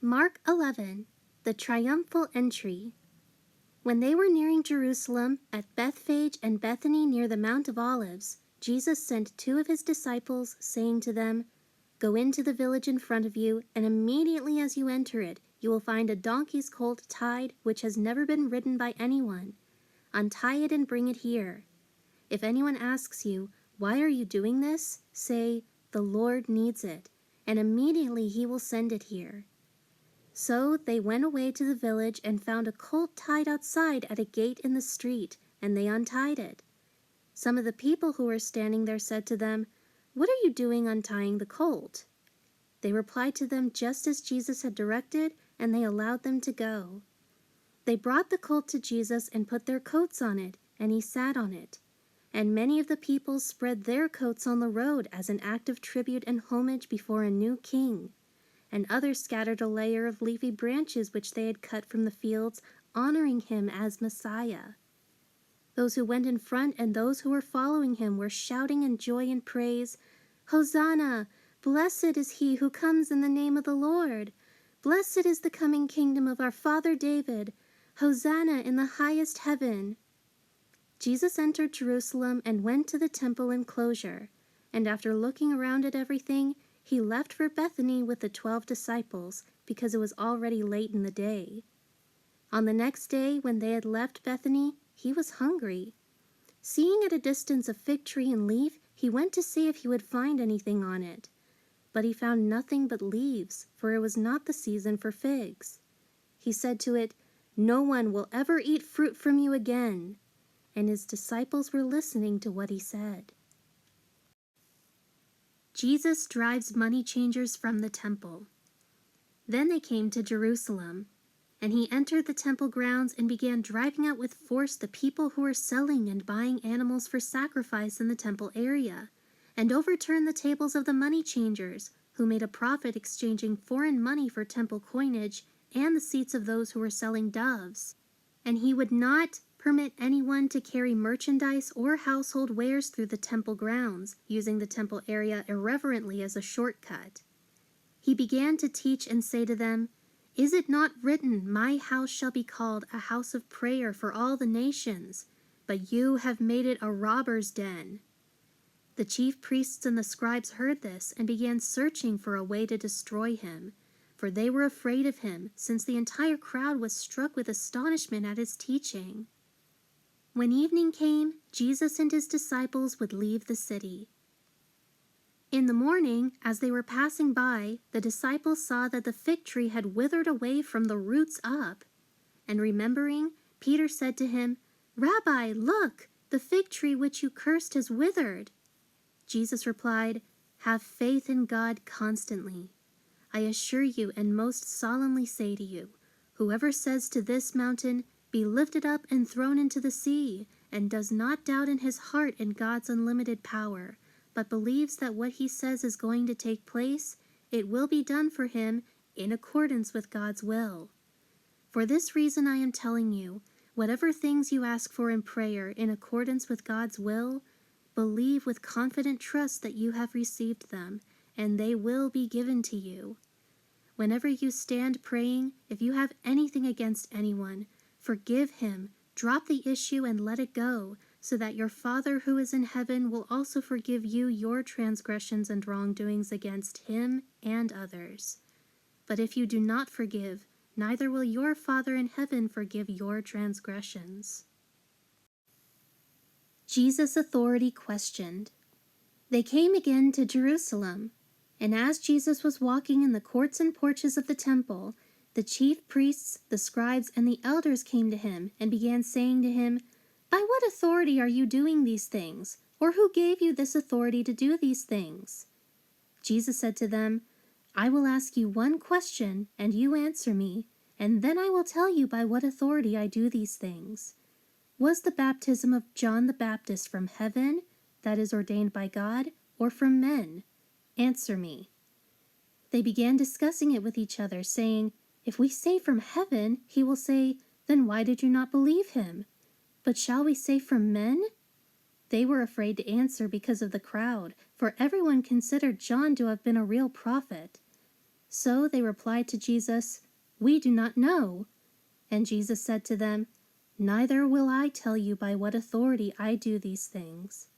Mark 11, the triumphal entry. When they were nearing Jerusalem, at Bethphage and Bethany near the Mount of Olives, Jesus sent 2 of his disciples, saying to them, "Go into the village in front of you, and immediately as you enter it, you will find a donkey's colt tied, which has never been ridden by anyone. Untie it and bring it here. If anyone asks you, 'Why are you doing this?' say, 'The Lord needs it,' and immediately he will send it here." So they went away to the village and found a colt tied outside at a gate in the street, and they untied it. Some of the people who were standing there said to them, "What are you doing untying the colt?" They replied to them just as Jesus had directed, and they allowed them to go. They brought the colt to Jesus and put their coats on it, and he sat on it. And many of the people spread their coats on the road as an act of tribute and homage before a new king. And others scattered a layer of leafy branches which they had cut from the fields, honoring him as Messiah. Those who went in front and those who were following him were shouting in joy and praise, "Hosanna! Blessed is he who comes in the name of the Lord! Blessed is the coming kingdom of our father David! Hosanna in the highest heaven!" Jesus entered Jerusalem and went to the temple enclosure, and after looking around at everything, he left for Bethany with the 12 disciples, because it was already late in the day. On the next day, when they had left Bethany, he was hungry. Seeing at a distance a fig tree and leaf, he went to see if he would find anything on it. But he found nothing but leaves, for it was not the season for figs. He said to it, "No one will ever eat fruit from you again." And his disciples were listening to what he said. Jesus drives money changers from the temple. Then they came to Jerusalem, and he entered the temple grounds and began driving out with force the people who were selling and buying animals for sacrifice in the temple area, and overturned the tables of the money changers, who made a profit exchanging foreign money for temple coinage, and the seats of those who were selling doves. And he would not permit anyone to carry merchandise or household wares through the temple grounds, using the temple area irreverently as a shortcut. He began to teach and say to them, "Is it not written, 'My house shall be called a house of prayer for all the nations'? But you have made it a robber's den." The chief priests and the scribes heard this and began searching for a way to destroy him, for they were afraid of him, since the entire crowd was struck with astonishment at his teaching. When evening came, Jesus and his disciples would leave the city. In the morning, as they were passing by, the disciples saw that the fig tree had withered away from the roots up. And remembering, Peter said to him, "Rabbi, look, the fig tree which you cursed has withered." Jesus replied, "Have faith in God constantly. I assure you and most solemnly say to you, whoever says to this mountain, 'Be lifted up and thrown into the sea,' and does not doubt in his heart in God's unlimited power, but believes that what he says is going to take place, it will be done for him in accordance with God's will. For this reason I am telling you, whatever things you ask for in prayer in accordance with God's will, believe with confident trust that you have received them, and they will be given to you. Whenever you stand praying, if you have anything against anyone, forgive him, drop the issue and let it go, so that your Father who is in heaven will also forgive you your transgressions and wrongdoings against him and others. But if you do not forgive, neither will your Father in heaven forgive your transgressions." Jesus' authority questioned. They came again to Jerusalem, and as Jesus was walking in the courts and porches of the temple, the chief priests, the scribes, and the elders came to him and began saying to him, "By what authority are you doing these things? Or who gave you this authority to do these things?" Jesus said to them, "I will ask you one question, and you answer me, and then I will tell you by what authority I do these things. Was the baptism of John the Baptist from heaven, that is ordained by God, or from men? Answer me." They began discussing it with each other, saying, "If we say from heaven, he will say, 'Then why did you not believe him?' But shall we say from men?" They were afraid to answer because of the crowd, for everyone considered John to have been a real prophet. So they replied to Jesus, "We do not know." And Jesus said to them, "Neither will I tell you by what authority I do these things."